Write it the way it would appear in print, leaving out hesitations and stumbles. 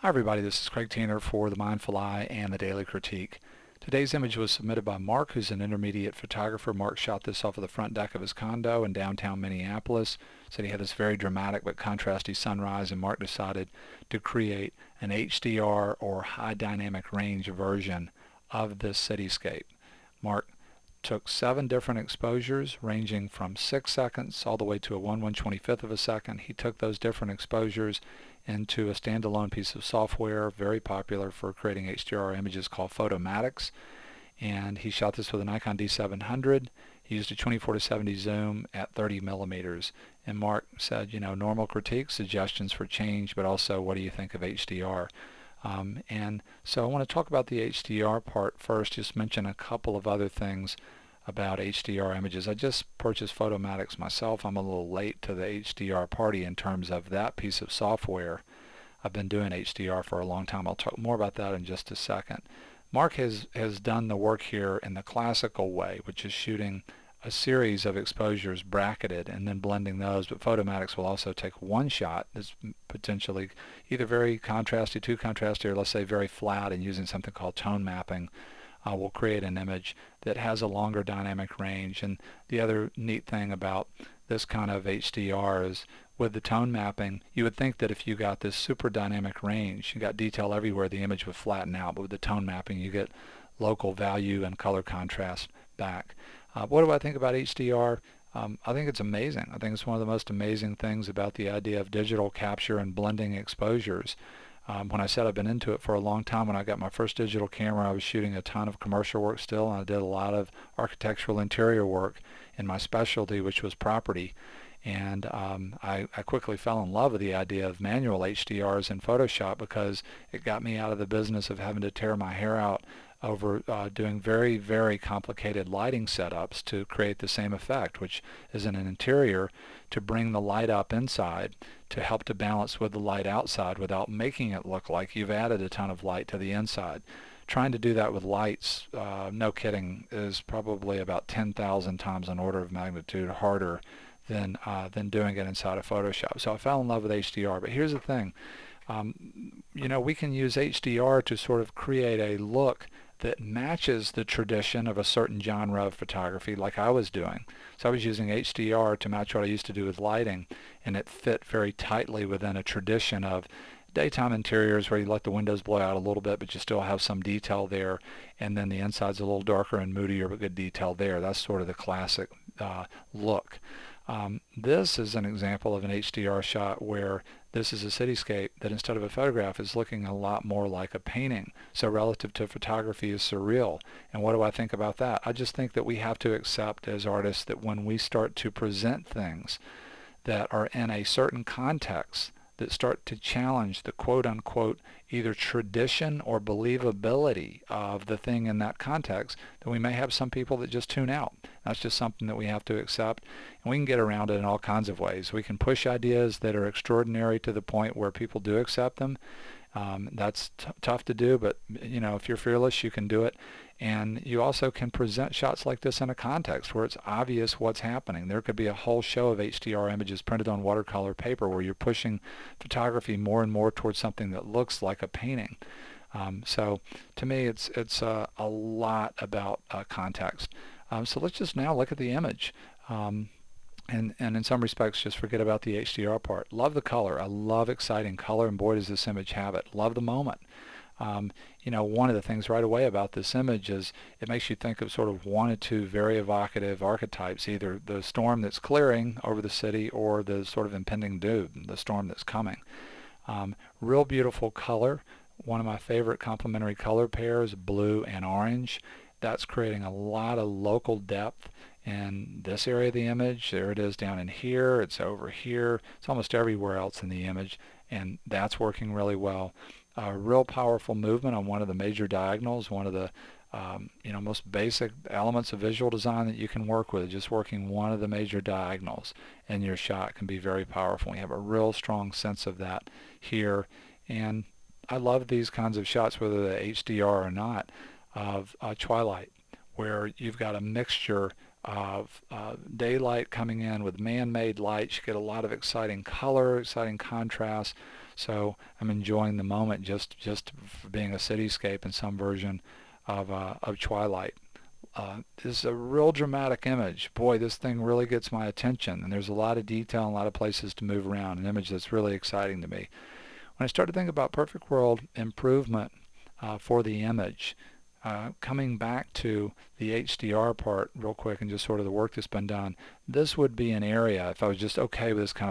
Hi everybody, this is Craig Tanner for The Mindful Eye and The Daily Critique. Today's image was submitted by Mark, who's an intermediate photographer. Mark shot this off of the front deck of his condo in downtown Minneapolis. Said he had this very dramatic but contrasty sunrise, and Mark decided to create an HDR or high dynamic range version of this cityscape. Mark took 7 different exposures ranging from 6 seconds all the way to a 1/125th of a second. He took those different exposures into a standalone piece of software very popular for creating HDR images called Photomatics, and he shot this with a Nikon D700. He used a 24-70 zoom at 30 millimeters. And Mark said, normal critique, suggestions for change, but also what do you think of HDR? And so I want to talk about the HDR part first, just mention a couple of other things about HDR images. I just purchased Photomatics myself. I'm a little late to the HDR party in terms of that piece of software. I've been doing HDR for a long time. I'll talk more about that in just a second. Mark has done the work here in the classical way, which is shooting a series of exposures bracketed and then blending those, but Photomatics will also take one shot that's potentially either very contrasty, too contrasty, or let's say very flat, and using something called tone mapping will create an image that has a longer dynamic range. And the other neat thing about this kind of HDR is with the tone mapping, you would think that if you got this super dynamic range, you got detail everywhere, the image would flatten out, but with the tone mapping you get local value and color contrast back. What do I think about HDR? I think it's amazing. I think it's one of the most amazing things about the idea of digital capture and blending exposures. When I said I've been into it for a long time, when I got my first digital camera, I was shooting a ton of commercial work still, and I did a lot of architectural interior work in my specialty, which was property. And I quickly fell in love with the idea of manual HDRs in Photoshop because it got me out of the business of having to tear my hair out over doing very, very complicated lighting setups to create the same effect, which is in an interior, to bring the light up inside to help to balance with the light outside without making it look like you've added a ton of light to the inside. Trying to do that with lights, no kidding, is probably about 10,000 times an order of magnitude harder than doing it inside of Photoshop. So I fell in love with HDR. But here's the thing. We can use HDR to sort of create a look that matches the tradition of a certain genre of photography like I was doing. So I was using HDR to match what I used to do with lighting, and it fit very tightly within a tradition of daytime interiors where you let the windows blow out a little bit but you still have some detail there, and then the inside's a little darker and moodier but good detail there. That's sort of the classic look. This is an example of an HDR shot where this is a cityscape that instead of a photograph is looking a lot more like a painting. So relative to photography is surreal. And what do I think about that? I just think that we have to accept as artists that when we start to present things that are in a certain context that start to challenge the quote-unquote either tradition or believability of the thing in that context, then we may have some people that just tune out. That's just something that we have to accept, and we can get around it in all kinds of ways. We can push ideas that are extraordinary to the point where people do accept them. That's tough to do, but if you're fearless, you can do it. And you also can present shots like this in a context where it's obvious what's happening. There could be a whole show of HDR images printed on watercolor paper where you're pushing photography more and more towards something that looks like a painting. So to me, it's a lot about context. So let's just now look at the image. And in some respects just forget about the HDR part. Love the color. I love exciting color, and boy does this image have it. Love the moment. One of the things right away about this image is it makes you think of sort of one or two very evocative archetypes, either the storm that's clearing over the city or the sort of impending doom, the storm that's coming. Real beautiful color. One of my favorite complementary color pairs, blue and orange. That's creating a lot of local depth in this area of the image. There it is down in here. It's over here. It's almost everywhere else in the image, and that's working really well. Real powerful movement on one of the major diagonals, one of the most basic elements of visual design that you can work with. Just working one of the major diagonals in your shot can be very powerful. We have a real strong sense of that here, and I love these kinds of shots, whether they're HDR or not, of twilight, where you've got a mixture of daylight coming in with man-made lights. You get a lot of exciting color, exciting contrast. So I'm enjoying the moment just for being a cityscape in some version of twilight. This is a real dramatic image. Boy, this thing really gets my attention, and there's a lot of detail and a lot of places to move around. An image that's really exciting to me. When I started to think about perfect world improvement for the image, coming back to the HDR part real quick and just sort of the work that's been done, this would be an area, if I was just okay with this kind of